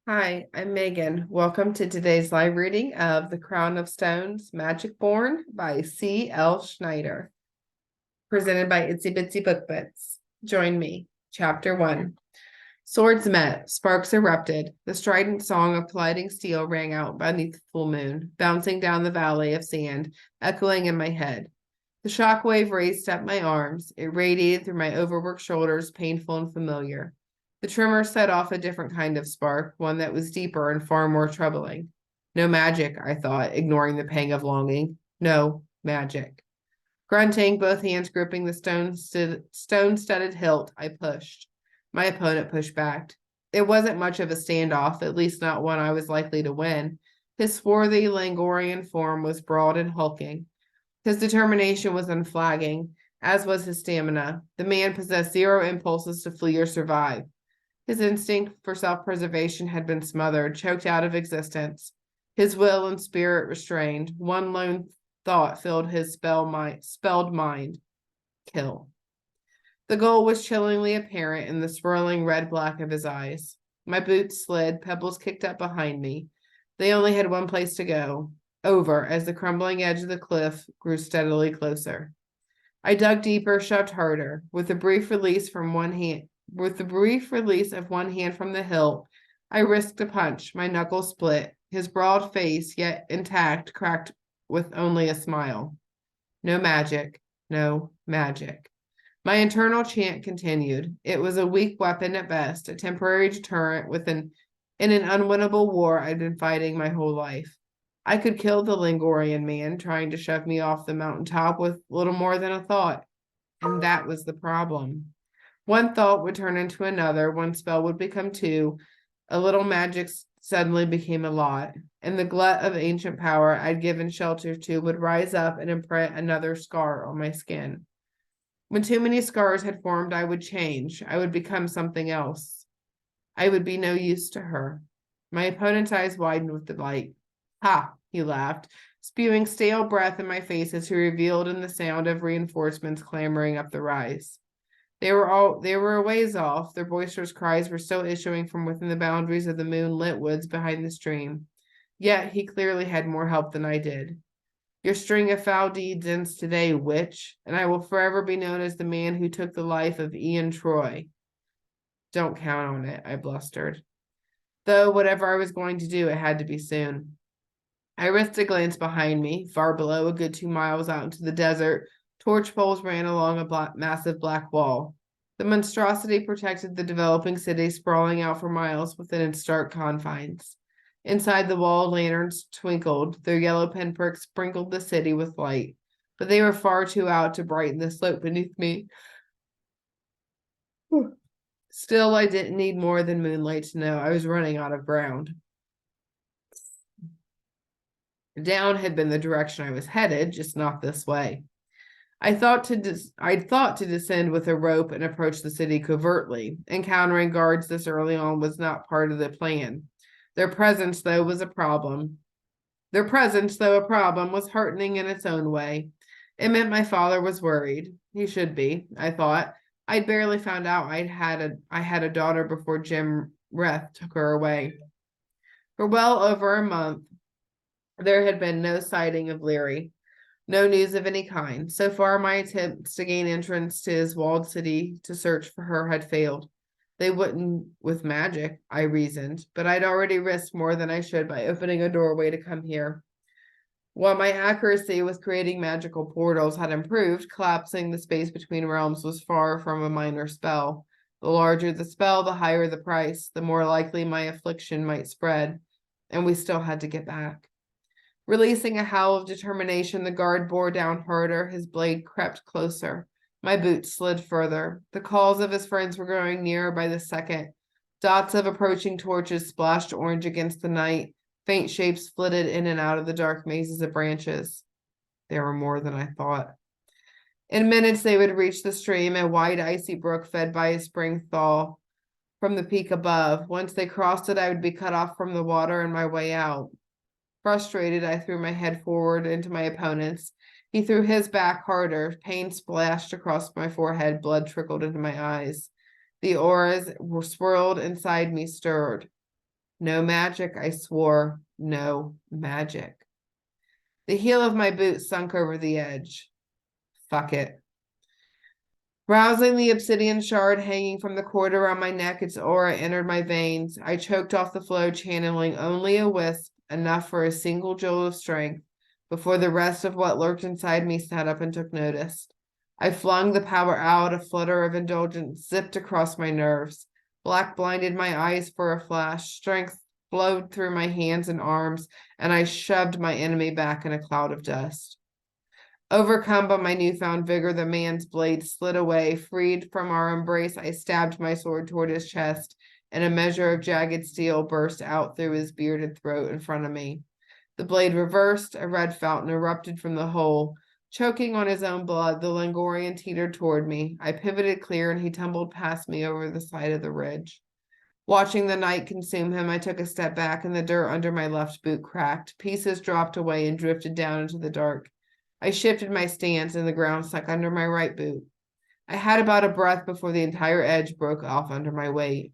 Hi, I'm Megan. Welcome to today's live reading of The Crown of Stones, Magic-Borne by C.L. Schneider, presented by Itsy Bitsy Book Bits. Join me. Chapter 1. Swords met, sparks erupted. The strident song of colliding steel rang out beneath the full moon, bouncing down the valley of sand, echoing in my head. The shock wave raced up my arms. It radiated through my overworked shoulders, painful and familiar. The tremor set off a different kind of spark, one that was deeper and far more troubling. No magic, I thought, ignoring the pang of longing. No magic. Grunting, both hands gripping the stone-studded hilt, I pushed. My opponent pushed back. It wasn't much of a standoff, at least not one I was likely to win. His swarthy Langorian form was broad and hulking. His determination was unflagging, as was his stamina. The man possessed zero impulses to flee or survive. His instinct for self-preservation had been smothered, choked out of existence. His will and spirit restrained. One lone thought filled his spelled mind. Kill. The goal was chillingly apparent in the swirling red-black of his eyes. My boots slid, pebbles kicked up behind me. They only had one place to go, over, as the crumbling edge of the cliff grew steadily closer. I dug deeper, shoved harder. With the brief release of one hand from the hilt, I risked a punch. My knuckles split. His broad face, yet intact, cracked with only a smile. No magic. No magic. My internal chant continued. It was a weak weapon at best, a temporary deterrent in an unwinnable war I'd been fighting my whole life. I could kill the Langorian man trying to shove me off the mountaintop with little more than a thought. And that was the problem. One thought would turn into another, one spell would become two, a little magic suddenly became a lot, and the glut of ancient power I'd given shelter to would rise up and imprint another scar on my skin. When too many scars had formed, I would change. I would become something else. I would be no use to her. My opponent's eyes widened with delight. Ha, he laughed, spewing stale breath in my face as he revealed in the sound of reinforcements clamoring up the rise. They were a ways off. Their boisterous cries were still issuing from within the boundaries of the moonlit woods behind the stream. Yet he clearly had more help than I did. Your string of foul deeds ends today, witch, and I will forever be known as the man who took the life of Ian Troy. Don't count on it, I blustered. Though whatever I was going to do, it had to be soon. I risked a glance behind me. Far below, a good 2 miles out into the desert, torch poles ran along a massive black wall. The monstrosity protected the developing city sprawling out for miles within its stark confines. Inside the wall, lanterns twinkled. Their yellow pinpricks sprinkled the city with light, but they were far too out to brighten the slope beneath me. Still, I didn't need more than moonlight to know I was running out of ground. Down had been the direction I was headed, just not this way. I'd thought to descend with a rope and approach the city covertly. Encountering guards this early on was not part of the plan. Their presence, though, a problem, was heartening in its own way. It meant my father was worried. He should be, I thought. I'd barely found out I had a daughter before Jim Reth took her away. For well over a month, there had been no sighting of Leary. No news of any kind. So far, my attempts to gain entrance to his walled city to search for her had failed. They wouldn't with magic, I reasoned, but I'd already risked more than I should by opening a doorway to come here. While my accuracy with creating magical portals had improved, collapsing the space between realms was far from a minor spell. The larger the spell, the higher the price, the more likely my affliction might spread, and we still had to get back. Releasing a howl of determination, the guard bore down harder. His blade crept closer. My boots slid further. The calls of his friends were growing nearer by the second. Dots of approaching torches splashed orange against the night. Faint shapes flitted in and out of the dark mazes of branches. There were more than I thought. In minutes, they would reach the stream, a wide, icy brook fed by a spring thaw from the peak above. Once they crossed it, I would be cut off from the water and my way out. Frustrated, I threw my head forward into my opponent's. He threw his back harder. Pain splashed across my forehead. Blood trickled into my eyes. The auras were swirled inside me, stirred. No magic, I swore. No magic. The heel of my boot sunk over the edge. Fuck it. Rousing the obsidian shard hanging from the cord around my neck, its aura entered my veins. I choked off the flow, channeling only a wisp, enough for a single jolt of strength, before the rest of what lurked inside me sat up and took notice. I flung the power out, a flutter of indulgence zipped across my nerves. Black blinded my eyes for a flash, strength flowed through my hands and arms, and I shoved my enemy back in a cloud of dust. Overcome by my newfound vigor, the man's blade slid away. Freed from our embrace, I stabbed my sword toward his chest, and a measure of jagged steel burst out through his bearded throat in front of me. The blade reversed, a red fountain erupted from the hole. Choking on his own blood, the Langorian teetered toward me. I pivoted clear, and he tumbled past me over the side of the ridge. Watching the night consume him, I took a step back, and the dirt under my left boot cracked. Pieces dropped away and drifted down into the dark. I shifted my stance, and the ground stuck under my right boot. I had about a breath before the entire edge broke off under my weight.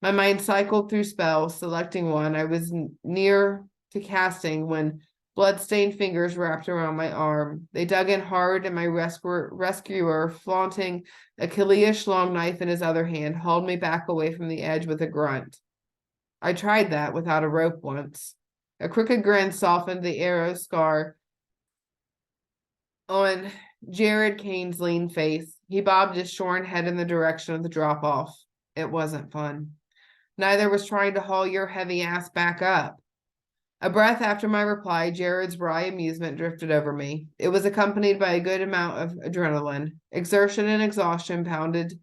My mind cycled through spells, selecting one I was near to casting when blood-stained fingers wrapped around my arm. They dug in hard, and my rescuer, flaunting a Kilish long knife in his other hand, hauled me back away from the edge with a grunt. I tried that without a rope once. A crooked grin softened the arrow scar on Jared Kane's lean face. He bobbed his shorn head in the direction of the drop-off. It wasn't fun. Neither was trying to haul your heavy ass back up. A breath after my reply, Jared's wry amusement drifted over me. It was accompanied by a good amount of adrenaline. Exertion and exhaustion pounded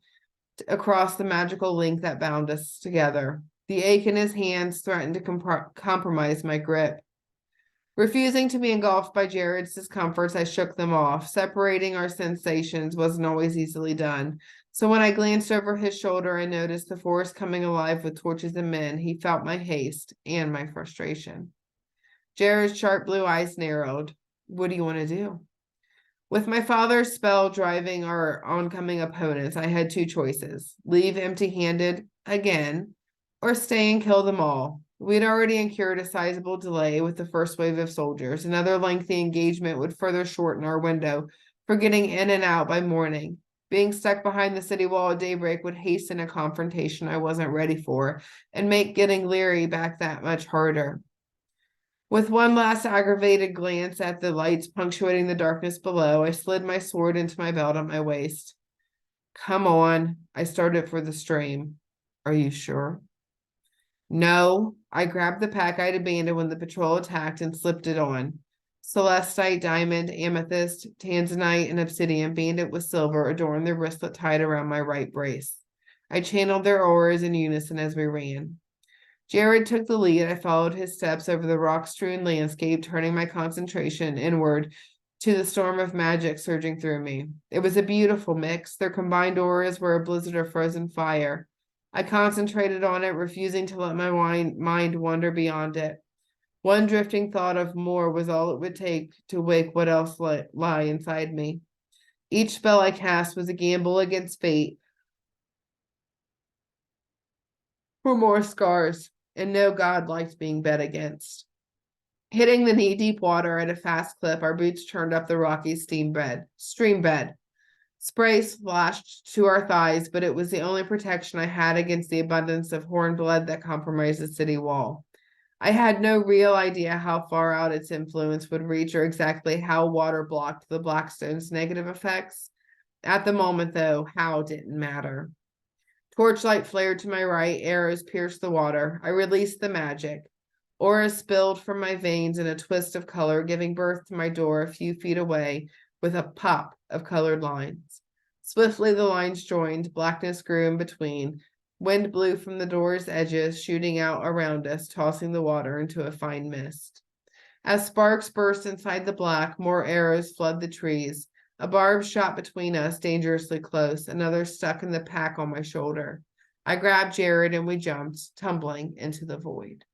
across the magical link that bound us together. The ache in his hands threatened to compromise my grip. Refusing to be engulfed by Jared's discomforts, I shook them off. Separating our sensations wasn't always easily done. So when I glanced over his shoulder and noticed the forest coming alive with torches and men, he felt my haste and my frustration. Jared's sharp blue eyes narrowed. What do you want to do? With my father's spell driving our oncoming opponents, I had two choices. Leave empty-handed again, or stay and kill them all. We'd already incurred a sizable delay with the first wave of soldiers. Another lengthy engagement would further shorten our window for getting in and out by morning. Being stuck behind the city wall at daybreak would hasten a confrontation I wasn't ready for and make getting Leary back that much harder. With one last aggravated glance at the lights punctuating the darkness below, I slid my sword into my belt at my waist. Come on, I started for the stream. Are you sure? No, I grabbed the pack I'd abandoned when the patrol attacked and slipped it on. Celestite, diamond, amethyst, tanzanite, and obsidian banded with silver adorned the wristlet tied around my right brace. I channeled their auras in unison as we ran. Jared took the lead. I followed his steps over the rock-strewn landscape, turning my concentration inward to the storm of magic surging through me. It was a beautiful mix. Their combined auras were a blizzard of frozen fire. I concentrated on it, refusing to let my mind wander beyond it. One drifting thought of more was all it would take to wake what else lie inside me. Each spell I cast was a gamble against fate for more scars, and no god liked being bet against. Hitting the knee-deep water at a fast clip, our boots churned up the rocky stream bed. Spray splashed to our thighs, but it was the only protection I had against the abundance of horned blood that compromised the city wall. I had no real idea how far out its influence would reach or exactly how water blocked the Blackstone's negative effects. At the moment, though, how didn't matter. Torchlight flared to my right, arrows pierced the water. I released the magic. Aura spilled from my veins in a twist of color, giving birth to my door a few feet away with a pop of colored lines. Swiftly the lines joined, blackness grew in between. Wind blew from the door's edges, shooting out around us, tossing the water into a fine mist. As sparks burst inside the black, more arrows flooded the trees. A barb shot between us, dangerously close, another stuck in the pack on my shoulder. I grabbed Jared and we jumped, tumbling into the void.